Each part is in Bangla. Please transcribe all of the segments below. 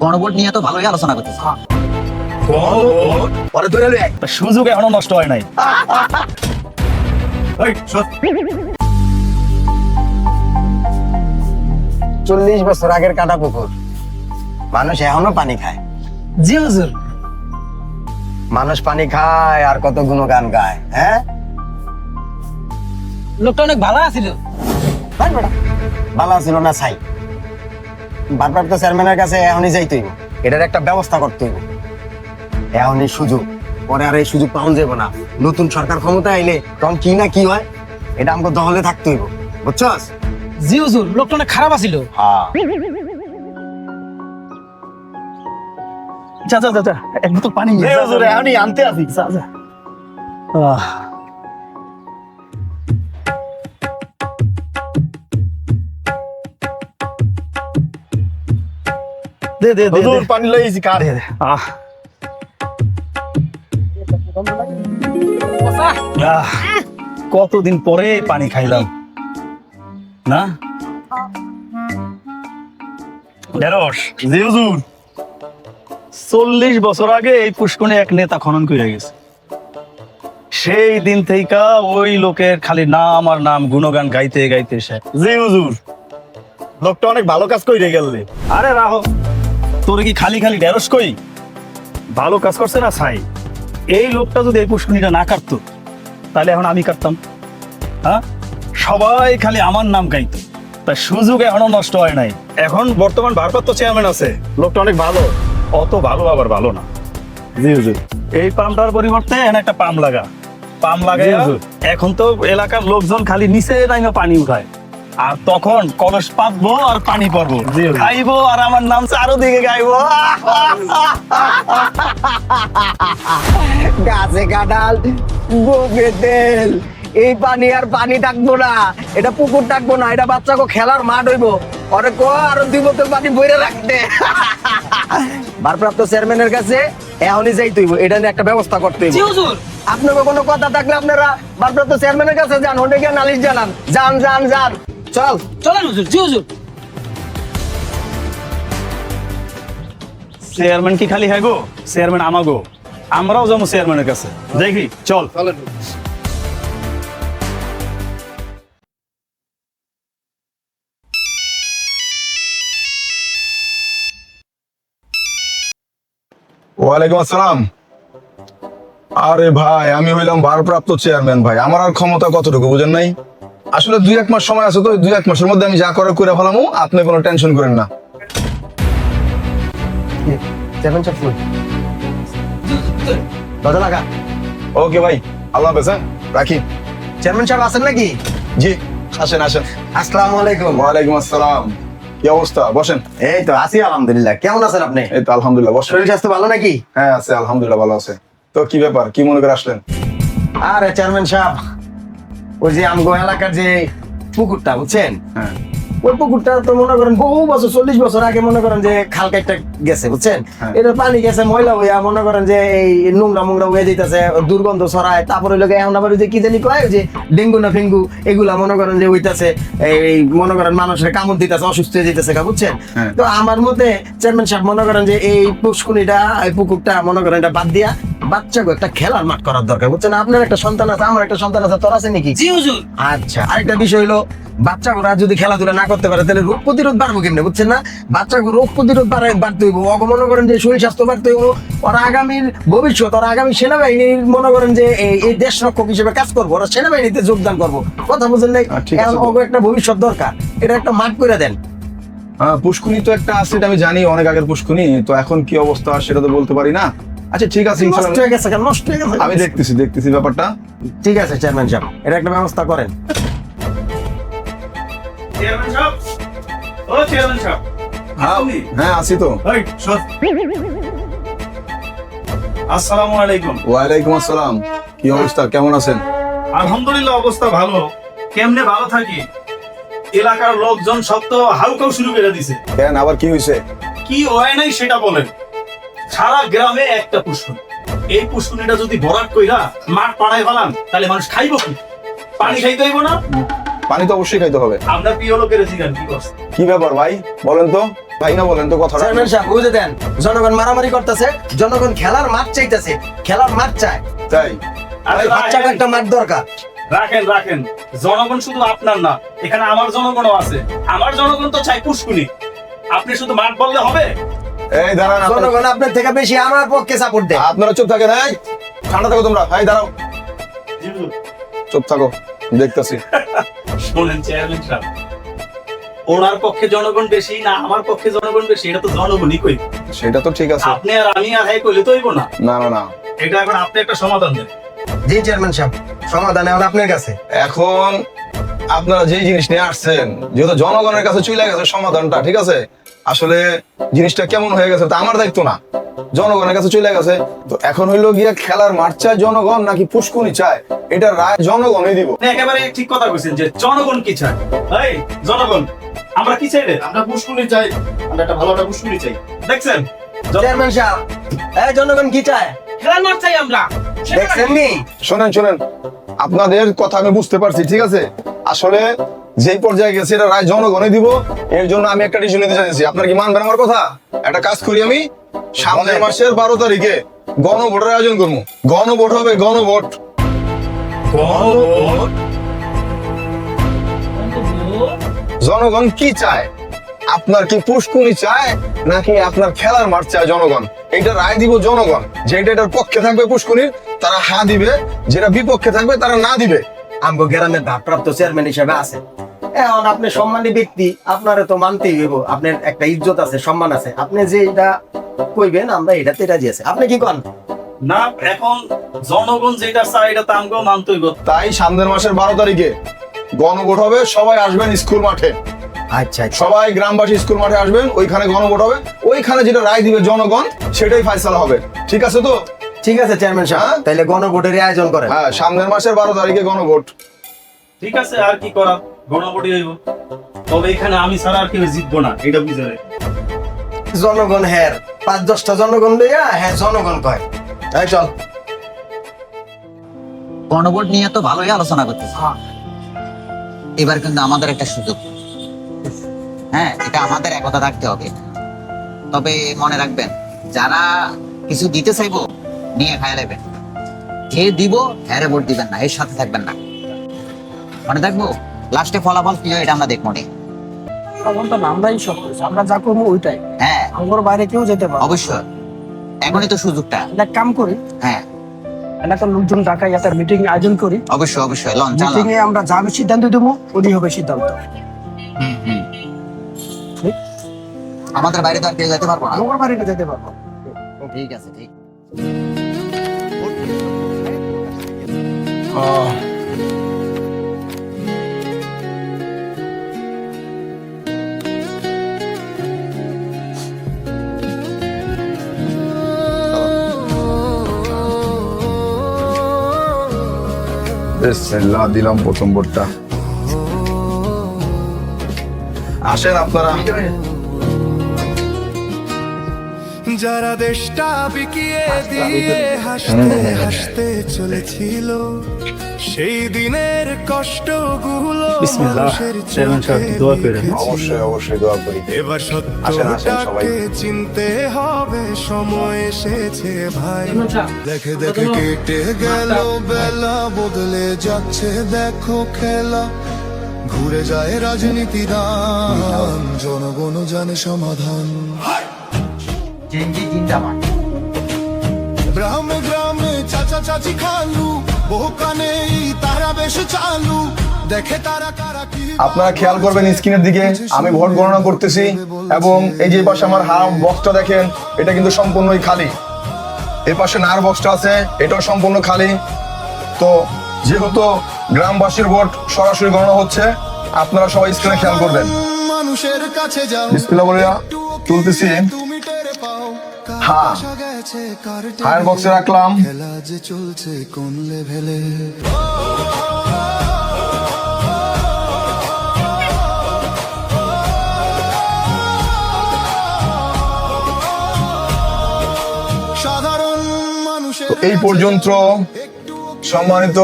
গণভোট নিয়ে তো ভালোই আলোচনা করতেছে। পরে ধরে লই তা সুযোগ এখনো নষ্ট হয় নাই। এই, শোন। 40 বছর আগের কাটা পুকুর, মানুষ এখনো পানি খায়। জি হুজুর। মানুষ পানি খায় আর কত গুণগান গায়। হ্যাঁ লোকটা অনেক ভালো আছিল। ভাই বেটা ভালো ছিল না ছাই। ভারপ্রাপ্ত চেয়ারম্যানের কাছে এখনই যাইতে হইব, এটার একটা ব্যবস্থা করতে হইব। এখনই সুযোগ, পরে আর এই সুযোগ পাওয়া যাবে না। নতুন সরকার ক্ষমতা আইলে তখন কি না কি হয় এটা আমাকে দহলে থাকতে হইব, বুঝছস? জি হুজুর, লোকটা অনেক খারাপ আছিল। হ্যাঁ যা যা যা যা, এক বোতল পানি নিয়ে এই যা, হুজুর, যা। এখনই আনতে আসি। যা যা। দে দে দে হুজুর দে। পানি লইছি কার। আহ আহ, কতদিন পরে পানি খাইলাম না। ঢেঁড়স। জি হুজুর। 40 বছর আগে এই পুষ্করে এক নেতা খনন করে গেছে। সেই দিন থেকে ওই লোকের খালি নাম আর নাম, গুণগান গাইতে গাইতে সে। জি হুজুর, লোকটা অনেক ভালো কাজ কইরে গেলে। আরে রাহো, তোর কি খালি খালি ঢেঁড়স কই? ভালো কাজ করছে না ছাই। এই লোকটা যদি এই পুষ্করিটা না কাটতো তাহলে এখন আমি কাটতাম। হ্যাঁ, সবাই খালি আমার নাম গাইতো। তাই সুযোগ এখনো নষ্ট হয় নাই। এখন বর্তমান ভারপ্রাপ্ত চেয়ারম্যান আছে, লোকটা অনেক ভালো। অত ভালো আবার ভালো না। জি হুজুর। এই পাম্পটার পরিবর্তে এখানে একটা পাম্প লাগা। পাম্প লাগাই, জি, হুজুর। এখন তো এলাকার লোকজন খালি নিচে নামে পানি উঠায়, আর তখন কলস পাতবো আর পানি পড়বো, জি, হুজুর। খাইবো আর আমার নাম চারোদিকে গাইবো। গাছে কাঁঠাল, গোপে তেল। এই পানি আর পানি থাকবো না, এটা পুকুর থাকবো না, এটা বাচ্চাকে খেলার মাঠ হইবো। ওরে কো আরো 2 বোতল পানি বইরে রাখতে। ভারপ্রাপ্ত চেয়ারম্যানের কাছে এখনই যাইতে হইব, এটা নিয়ে একটা ব্যবস্থা করতে হইব। জি হুজুর। আপনাদের কোনো কথা থাকলে আপনারা ভারপ্রাপ্ত চেয়ারম্যানের কাছে যান, ওটা গিয়ে নালিশ জানান। যান যান যান, চল। চলেন হুজুর। জি হুজুর। চেয়ারম্যান কি খালি হ্যাঁ গো? চেয়ারম্যান আমাগো, আমরাও যাবো চেয়ারম্যানের কাছে। দেখি চল। ওয়ালাইকুম আসসালাম। আরে ভাই, আমি হইলাম ভারপ্রাপ্ত চেয়ারম্যান ভাই, আমার আর ক্ষমতা কতটুকু বুঝেন নাই। আসলে 2-1 মাস সময় আছে, তো 2-1 মাসের মধ্যে আমি যা করে ফেলামু, আপনি কোনো টেনশন করেন না। চেয়ারম্যান সাহেব ফুল দরজা লাগা। ওকে ভাই, আল্লাহ হাফেজ, হ্যাঁ রাখি। চেয়ারম্যান সাহেব আছেন নাকি? জি, আসেন আসেন। আসসালামু আলাইকুম। ওয়ালাইকুম আসসালাম। কি অবস্থা? বসেন। এই তো আছি আলহামদুলিল্লাহ। কেমন আছেন আপনি? এই তো আলহামদুলিল্লাহ, বসেন। শরীর স্বাস্থ্য ভালো নাকি? হ্যাঁ আছে, আলহামদুলিল্লাহ ভালো আছে। তো কি ব্যাপার, কি মনে করে আসলেন? আরে চেয়ারম্যান সাহেব, ওই যে আমগো এলাকার যে পুকুরটা বুঝছেন, হ্যাঁ ওই পুকুরটা তো মনে করেন বহু বছর 40 বছর আগে মনে করেন যে খাল কাটটা গেছে বুঝছেন। হ্যাঁ। এটা পানি গেছে ময়লা হইয়া মনে করেন যে এই নোংরা মোংরা হয়ে যাইতেছে, দুর্গন্ধ ছড়ায়। তারপরে লোকে এখন আবার ওই যে কি জানি কয়, ওই যে ডেঙ্গু না ফেঙ্গু এগুলা মনে করেন যে হইতাছে, এই মনে করেন মানুষের কামড় দিতেছে, অসুস্থ হয়ে যাইতেছে বুঝছেন। হ্যাঁ। তো আমার মতে চেয়ারম্যান সাহেব মনে করেন যে এই পুষ্কুনিটা, এই পুকুরটা মনে করেন এটা বাদ দিয়া বাচ্চাকে একটা খেলার মাঠ করার দরকার বুঝছেন। আপনার একটা সন্তান আছে, আমার একটা সন্তান আছে, তোর আছে নাকি? জি হুজুর। আচ্ছা, আরেকটা বিষয় হলো বাচ্চাগুলা যদি খেলাধুলা না করতে পারে তাহলে রোগ প্রতিরোধ বাড়বো কেমনে বুঝছেন না? বাচ্চাকে রোগ প্রতিরোধ বাড়তে হইব, ওকে মনে করেন যে শরীর স্বাস্থ্য বাড়তে হইব। ওরা আগামীর ভবিষ্যৎ, ওরা আগামী সেনাবাহিনীর মনে করেন যে এই দেশ রক্ষক হিসেবে কাজ করবো, ওরা সেনাবাহিনীতে যোগদান করবো। কথা বুঝেন নাই? ঠিক আছে। এখন ওকে একটা ভবিষ্যৎ দরকার, এটা একটা মাঠ করে দেন। হ্যাঁ, পুষ্কুনি তো একটা আছে, এটা আমি জানি, অনেক আগের পুষ্কুনি। তো এখন কি অবস্থা সেটা তো বলতে পারি না। আচ্ছা ঠিক আছে, নষ্ট ইনশাআল্লাহ হয়ে গেছে কেন? নষ্ট হয়ে গেছে। আমি দেখতেছি ব্যাপারটা। ঠিক আছে চেয়ারম্যান সাহেব, এটা একটা ব্যবস্থা করেন। চেয়ারম্যান সাহেব, ও চেয়ারম্যান সাহেব। হ্যাঁ হ্যাঁ আছি তো। এই, শোন। আসসালামু আলাইকুম। ওয়ালাইকুম আসসালাম। কি অবস্থা, কেমন আছেন? আলহামদুলিল্লাহ, অবস্থা ভালো। কেমনে ভালো থাকি, এলাকার লোকজন সব তো হাউকাউ শুরু করে দিছে। কেন, আবার কি হয়েছে? কি হয় নাই সেটা বলেন। সারা গ্রামে একটা পুষ্করণী, এই পুষ্করণীটা যদি ভরাট কইরা মাঠ পাড়ায় ফেলান তাহলে মানুষ খাইবো কি? পানি খাইতে হইব না? পানি তো অবশ্যই খাইতে হবে। আপনার প্রিয় লোকের জিগান কি করছে? কি ব্যাপার ভাই, বলেন তো। ভাই না বলেন তো কথাটা। চেয়ারম্যান সাহেব বুঝে দেন, জনগণ মারামারি করতেছে, জনগণ খেলার মাঠ চাইতেছে, খেলার মাঠ চায়। তাই আরে বাচ্চাকে একটা মাঠ দরকার। রাখেন রাখেন, জনগণ শুধু আপনার না, এখানে আমার জনগণও আছে। আমার জনগণ তো চাই পুষ্কুনি, আপনি শুধু মাঠ বললে হবে? এই দাঁড়ান, জনগণ আপনার থেকে বেশি আমার পক্ষে সাপোর্ট দেয়। আপনারা চুপ থাকেন। এই ঠান্ডা থাকো তোমরা। এই দাঁড়াও, চুপ থাকো, দেখতেছি। শোনেন চেয়ারম্যান সাহেব, ওনার পক্ষে জনগণ বেশি না আমার পক্ষে জনগণ বেশি, এটা তো জনগণই কই। সেটা তো ঠিক আছে। আপনি আর আমি আর হ্যাঁ কইলে তো হইব না। না না না, এটা এখন আপনি একটা সমাধান দেন। জি চেয়ারম্যান সাহেব, সমাধান এখন আপনার কাছে। এখন আপনারা যে জিনিস নিয়ে আসছেন, যেহেতু জনগণের কাছে চলে গেছে সমাধানটা, ঠিক আছে, আসলে জিনিসটা কেমন হয়ে গেছে তা আমার দায়িত্ব না, জনগণের কাছে চলে গেছে। তো এখন হইলো গিয়া খেলার মাঠ চায় জনগণ নাকি পুষ্কুনি চায়, এটা রায় জনগণই দিব। আপনি একেবারে ঠিক কথা কইছেন যে জনগণ কি চায়। এই জনগণ, আমরা কি চাই রে? আমরা পুষ্কুনি চাই, আমরা একটা ভালো একটা পুষ্কুনি চাই। দেখছেন চেয়ারম্যান সাহেব, এই জনগণ কি চায় খেলার মাঠ চাই আমরা। দেখছেন নি? শোনেন শোনেন, আপনাদের কথা আমি বুঝতে পারছি, ঠিক আছে, আসলে যেই পর্যায়ে গেছে এটা রায় জনগণই দিব। এর জন্য আমি একটা ডিসিশন নিতে চাইছি, আপনার কি মানবেন আমার কথা? একটা কাজ করি, আমি সামনের মাসের 12 তারিখে গণভোটের আয়োজন করবো। গণভোট হবে, গণভোট। জনগণ কি চায়? আপনার কি পুষ্কুনি চায় নাকি আপনার খেলার মাঠ চায় জনগণ? এটা রায় দিব জনগণ। যেটা এটার পক্ষে থাকবে পুষ্কুনির তারা হ্যাঁ দিবে, যেটা বিপক্ষে থাকবে তারা না দিবে। আমগো গ্রামের ভারপ্রাপ্ত চেয়ারম্যান হিসেবে আছে, এখন আপনি সম্মানী ব্যক্তি, আপনারে তো মানতেই হইব। আপনার একটা ইজ্জত আছে, সম্মান আছে, আপনি যে এটা কইবেন আমরা এটাতে রাজি আছি। আপনি কি কন? না, এখন জনগণ যেটা চায় এটা তো আমগো মানতে হইব। তাই সামনের মাসের 12 তারিখে গণভোট হবে, সবাই আসবেন স্কুল মাঠে, আচ্ছা আচ্ছা, সবাই গ্রামবাসী স্কুল মাঠে আসবেন, ওইখানে গণভোট হবে, ওইখানে যেটা রায় দিবে জনগণ সেটাই ফাইসালা হবে। ঠিক আছে তো? ঠিক আছে চেয়ারম্যান সাহেব, হ্যাঁ? তাইলে গণভোটের আয়োজন করেন। হ্যাঁ, সামনের মাসের 12 তারিখে গণভোট। ঠিক আছে, আর কি করা, গণভোটই হইব। তবে এখানে আমি ছাড়া আর কেউ জিতবো না, এটা বুঝে রাখ। জনগণ হ্যাঁ 5-10টা জনগণ লইয়া হ্যাঁ জনগণ কয়। এই চল। গণভোট নিয়ে তো ভালোই আলোচনা করতেছি। এবার কিন্তু আমাদের একটা সুযোগ, হ্যাঁ, এটা আমাদের একতা থাকতে হবে। তবে মনে রাখবেন, যারা কিছু দিতে চাইবো নিয়ে খায় নেবেন, যে দিব হ্যারে ভোট দিবেন না, এর সাথে থাকবেন না। মনে থাকবো, লাস্টে ফলাফল কি হয় এটা আমরা দেখবো নি। আমরাই সব করছি, আমরা যা করবো ওইটাই। হ্যাঁ আমার বাইরে কেউ যেতে পারে। অবশ্যই, এখনই তো সুযোগটা। এক কাম করি, হ্যাঁ এলাকার লোকজন ডাকাই একটা মিটিং আয়োজন করি। অবশ্যই অবশ্যই, লন চালান। মিটিং এ আমরা যা সিদ্ধান্ত দেবো ওই হবে সিদ্ধান্ত। হুম, হুম। আমাদের বাইরে তো আর কেউ যেতে পারবো না। আমার বাড়িতে যেতে পারবো। ঠিক আছে, ঠিক। বিসমিল্লাহ, দিলাম প্রথম ভোটটা। আসেন আপনারা। যারা দেশটা বিকিয়ে দিয়ে হাসতে হাসতে চলেছিল, সেই দিনের কষ্টগুলো বিসমিল্লাহ, মানুষের চেয়ারম্যান সাহেব, চোখে দোয়া করেন। দেখেছিল। অবশ্যই অবশ্যই দোয়া করি। এবার আসেন, আসেন সবাই। সত্যটাকে চিনতে হবে, সময় এসেছে ভাই। দেখে দেখে কেটে গেল বেলা, বদলে যাচ্ছে দেখো খেলা, ঘুরে যায় রাজনীতি দান, জনগণ জানে সমাধান। চেঞ্জি জিন্দাবাদ। গ্রামে গ্রামে চাচা চাচি খালু, বোকানে তারা বেশ চালু, দেখে তারা কারা কি। আপনারা খেয়াল করবেন স্ক্রিনের দিকে, আমি ভোট গণনা করতেছি এবং এই যে পাশে আমার হাম বক্সটা দেখেন, এটা কিন্তু সম্পূর্ণই খালি। এই পাশে নার বক্সটা আছে, এটাও সম্পূর্ণ খালি। তো যেহেতু গ্রামবাসীর ভোট সরাসরি গণনা হচ্ছে, আপনারা সবাই স্ক্রিনে খেয়াল করবেন। মানুষের কাছে যাও, বিসমিল্লাহ বলিয়া তুলতেছি। তুমি টের পাও হ্যাঁ, গেছে কার হায়ার বক্সে রাখলাম। খেলা যে চলছে কোন লেভেলে। সাধারণ মানুষের এই পর্যন্ত সম্মানিত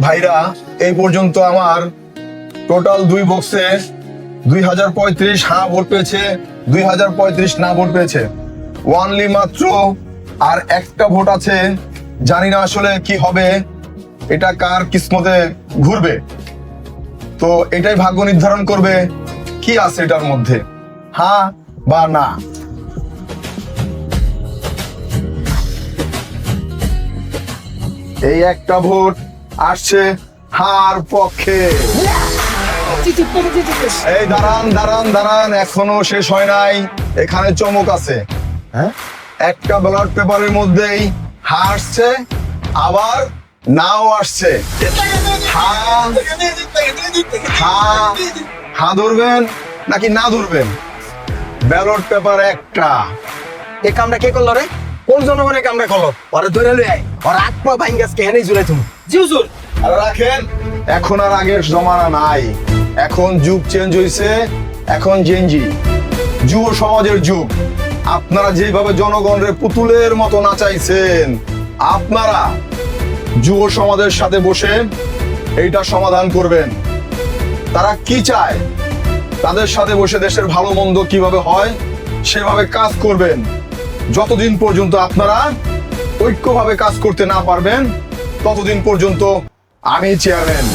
ভাইরা, এই পর্যন্ত আমার টোটাল 2 বক্সে 2035 হ্যাঁ ভোট পেয়েছে, 2035 না ভোট পেয়েছে, ওয়ানলি মাত্র আর একটা ভোট আছে। জানি না আসলে কি হবে, এটা কার কিসমতে ঘুরবে, তো এটাই ভাগ্য নির্ধারণ করবে কি আছে এটার মধ্যে, হ্যাঁ বা না। এই একটা ভোট আসছে হার পক্ষে। এই দাঁড়ান দাঁড়ান দাঁড়ান, এখনো শেষ হয় নাই, এখানে চমক আছে। হ্যাঁ, একটা ব্যালট পেপারের মধ্যেই হা আসছে, আবার নাও আসছে। হ্যাঁ হ্যাঁ হ্যাঁ ধরবেন নাকি না ধরবেন? ব্যালট পেপার একটা। এই কামটা কে করলো রে? কোন জনগণের কামটা করলো? ওরে ধরে লই আয়, ওর হাত পা ভাঙ্গাস কে হেনেই জুড়ে তুমি। জি হুজুর। আর রাখেন, এখন আর আগের জমানা নাই, এখন যুগ চেঞ্জ হয়েছে, এখন জেনজি, যুব সমাজের যুগ। আপনারা যেভাবে জনগণের পুতুলের মতো নাচাইছেন, আপনারা যুব সমাজের সাথে বসে এইটা সমাধান করবেন। তারা কি চায়, তাদের সাথে বসে দেশের ভালো মন্দ কিভাবে হয় সেভাবে কাজ করবেন। যতদিন পর্যন্ত আপনারা ঐক্যভাবে কাজ করতে না পারবেন, ততদিন পর্যন্ত আমি চেয়ারম্যান।